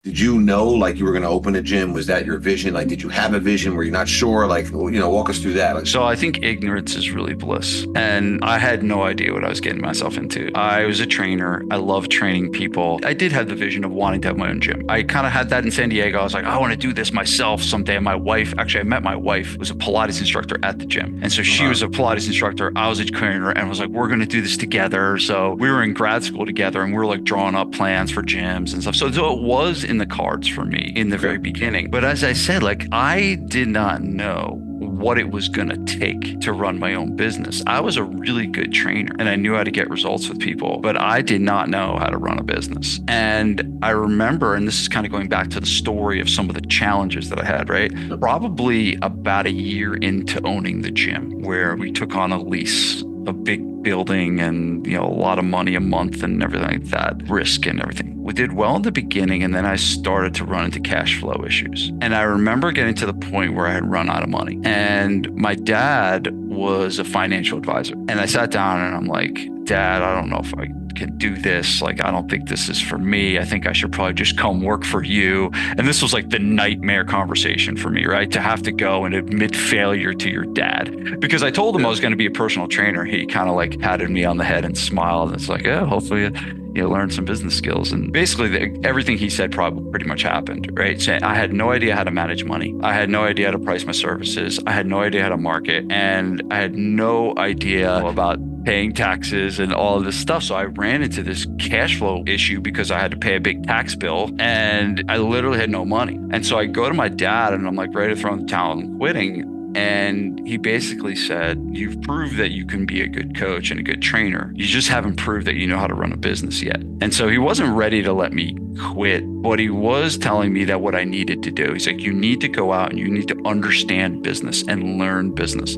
Did you know like you were going to open a gym? Was that your vision? Like, did you have a vision? Were you not sure? Like, walk us through that. Like, So I think ignorance is really bliss. And I had no idea what I was getting myself into. I was a trainer. I love training people. I did have the vision of wanting to have my own gym. I kind of had that in San Diego. I was like, I want to do this myself someday. And my wife, actually, I met my wife, was a Pilates instructor at the gym. And so she uh-huh. was a Pilates instructor. I was a trainer and was like, we're going to do this together. So we were in grad school together and we were like drawing up plans for gyms and stuff. So it was in the cards for me in the Okay. very beginning. But as I said, like I did not know what it was going to take to run my own business. I was a really good trainer and I knew how to get results with people, but I did not know how to run a business. And I remember, and this is kind of going back to the story of some of the challenges that I had, right? Probably about a year into owning the gym, where we took on a lease, a big building and a lot of money a month and everything like that, risk and everything. We did well in the beginning, and then I started to run into cash flow issues. And I remember getting to the point where I had run out of money. And my dad was a financial advisor. And I sat down and I'm like, Dad, I don't know if I can do this. Like, I don't think this is for me. I think I should probably just come work for you. And this was like the nightmare conversation for me, right? To have to go and admit failure to your dad. Because I told him I was going to be a personal trainer. He kind of like patted me on the head and smiled. And it's like, oh, hopefully you learn some business skills. And basically everything he said probably pretty much happened, right? So I had no idea how to manage money. I had no idea how to price my services. I had no idea how to market. And I had no idea about paying taxes and all of this stuff. So I ran into this cash flow issue because I had to pay a big tax bill and I literally had no money. And so I go to my dad and I'm like ready to throw in the towel and quitting. And he basically said, you've proved that you can be a good coach and a good trainer. You just haven't proved that you know how to run a business yet. And so he wasn't ready to let me quit, but he was telling me that what I needed to do. He's like, you need to go out and you need to understand business and learn business.